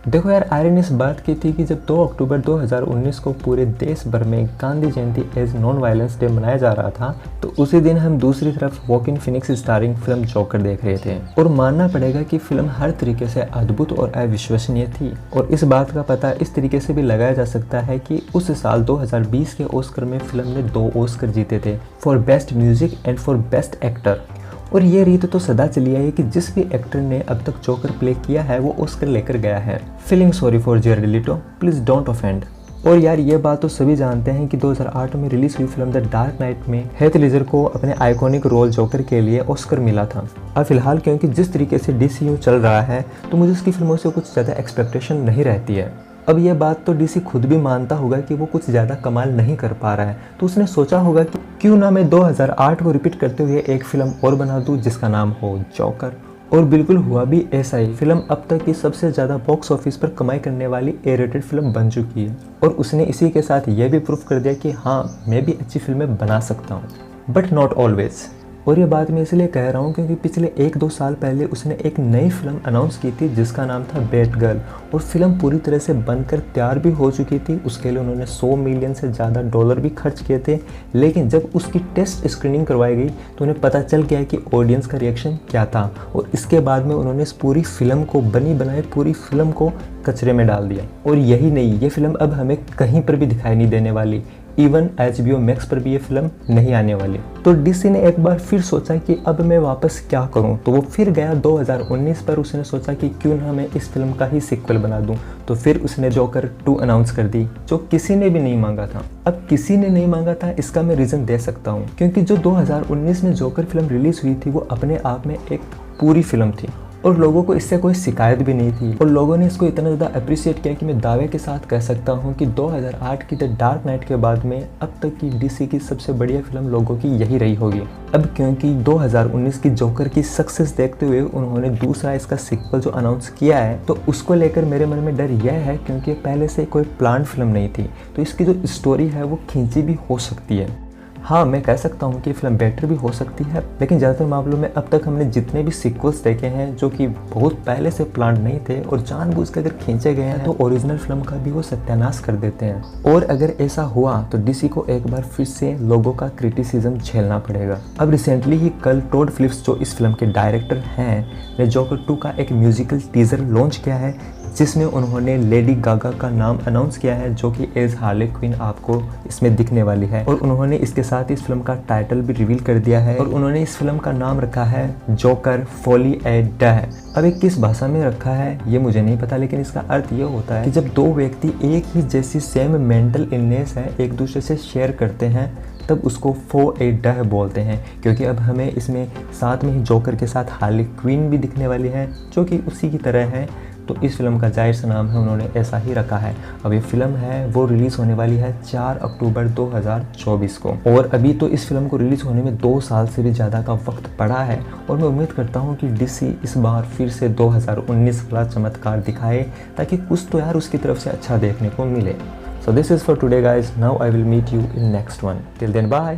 देखो यार, आयरन इस बात की थी कि जब 2 अक्टूबर 2019 को पूरे देश भर में गांधी जयंती एज नॉन वायलेंस डे मनाया जा रहा था, तो उसी दिन हम दूसरी तरफ Joaquin Phoenix starring film joker देख रहे थे। और मानना पड़ेगा कि फिल्म हर तरीके से अद्भुत और अविश्वसनीय थी। और इस बात का पता इस तरीके से भी लगाया जा सकता है कि उस साल 2020 के ऑस्कर में फिल्म ने 2 ऑस्कर जीते थे, for best music and for best actor. और ये रीत तो सदा चली आई है कि जिस भी एक्टर ने अब तक जोकर प्ले किया है वो ऑस्कर लेकर गया है। Feeling sorry for Jared लीटो, please don't offend. और यार ये बात तो सभी जानते हैं कि 2008 में रिलीज हुई फिल्म द डार्क नाइट में हेथ लेजर को अपने आइकॉनिक रोल जोकर के लिए ऑस्कर मिला था। अब फिलहाल क्योंकि जिस तरीके से DCU चल रहा है तो मुझे उसकी फिल्मों से कुछ ज़्यादा एक्सपेक्टेशन नहीं रहती है। अब ये बात तो DC खुद भी मानता होगा कि वो कुछ ज़्यादा कमाल नहीं कर पा रहा है, तो उसने सोचा होगा कि क्यों ना मैं 2008 को रिपीट करते हुए एक फिल्म और बना दूं जिसका नाम हो जोकर। और बिल्कुल हुआ भी ऐसा ही। फिल्म अब तक की सबसे ज़्यादा बॉक्स ऑफिस पर कमाई करने वाली A-rated फिल्म बन चुकी है। और उसने इसी के साथ यह भी प्रूफ कर दिया कि हाँ, मैं भी अच्छी फिल्में बना सकता हूँ, बट नॉट ऑलवेज। और ये बात मैं इसलिए कह रहा हूँ क्योंकि पिछले 1-2 साल पहले उसने एक नई फिल्म अनाउंस की थी जिसका नाम था बैटगर्ल। और फिल्म पूरी तरह से बनकर तैयार भी हो चुकी थी। उसके लिए उन्होंने $100 मिलियन से ज़्यादा डॉलर भी खर्च किए थे। लेकिन जब उसकी टेस्ट स्क्रीनिंग करवाई गई तो उन्हें पता चल गया कि ऑडियंस का रिएक्शन क्या था। और इसके बाद में उन्होंने इस पूरी फिल्म को, बनी बनाई पूरी फिल्म को कचरे में डाल दिया। और यही नहीं, ये फिल्म अब हमें कहीं पर भी दिखाई नहीं देने वाली। इवन HBO Max पर भी ये फिल्म नहीं आने वाली। तो DC ने एक बार फिर सोचा कि अब मैं वापस क्या करूं, तो वो फिर गया 2019 पर। उसने सोचा कि क्यों ना मैं इस फिल्म का ही सीक्वल बना दूं। तो फिर उसने जोकर 2 अनाउंस कर दी, जो किसी ने भी नहीं मांगा था। अब किसी ने नहीं मांगा था, इसका मैं रीज़न दे सकता हूँ, क्योंकि जो 2019 में जोकर फिल्म रिलीज़ हुई थी वो अपने आप में एक पूरी फिल्म थी और लोगों को इससे कोई शिकायत भी नहीं थी। और लोगों ने इसको इतना ज़्यादा अप्रिशिएट किया कि मैं दावे के साथ कह सकता हूँ कि 2008 की द डार्क नाइट के बाद में अब तक की DC की सबसे बढ़िया फिल्म लोगों की यही रही होगी। अब क्योंकि 2019 की जोकर की सक्सेस देखते हुए उन्होंने दूसरा इसका सीक्वल जो अनाउंस किया है, तो उसको लेकर मेरे मन में डर यह है क्योंकि पहले से कोई प्लान फिल्म नहीं थी, तो इसकी जो स्टोरी है वो खींची भी हो सकती है। हाँ, मैं कह सकता हूँ कि फिल्म बेटर भी हो सकती है, लेकिन ज़्यादातर मामलों में अब तक हमने जितने भी सीक्वल्स देखे हैं जो कि बहुत पहले से प्लान नहीं थे और जानबूझ कर अगर खींचे गए हैं तो ओरिजिनल फिल्म का भी वो सत्यानाश कर देते हैं। और अगर ऐसा हुआ तो DC को एक बार फिर से लोगों का क्रिटिसिज्म झेलना पड़ेगा। अब रिसेंटली ही कल टॉड फिलिप्स जो इस फिल्म के डायरेक्टर हैं ने जोकर 2 का एक म्यूजिकल टीजर लॉन्च किया है, जिसमें उन्होंने लेडी गागा का नाम अनाउंस किया है जो कि एज हार्ले क्विन आपको इसमें दिखने वाली है। और उन्होंने इसके साथ इस फिल्म का टाइटल भी रिवील कर दिया है और उन्होंने इस फिल्म का नाम रखा है जोकर फॉली ए डे। अब ये किस भाषा में रखा है ये मुझे नहीं पता, लेकिन इसका अर्थ ये होता है कि जब 2 व्यक्ति एक ही जैसी सेम मेंटल इलनेस है एक दूसरे से शेयर करते हैं तब उसको फॉर ए डे बोलते हैं। क्योंकि अब हमें इसमें साथ में ही जोकर के साथ हार्ले क्विन भी दिखने वाली है जो कि उसी की तरह है, तो इस फिल्म का जाहिर सा नाम है उन्होंने ऐसा ही रखा है। अब ये फिल्म है वो रिलीज़ होने वाली है 4 अक्टूबर 2024 को। और अभी तो इस फिल्म को रिलीज़ होने में 2 साल से भी ज़्यादा का वक्त पड़ा है और मैं उम्मीद करता हूँ कि DC इस बार फिर से 2019 वाला चमत्कार दिखाए ताकि कुछ तो यार उसकी तरफ से अच्छा देखने को मिले। So this is for today guys. Now I will meet you in next one. Till then bye.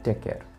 Take care.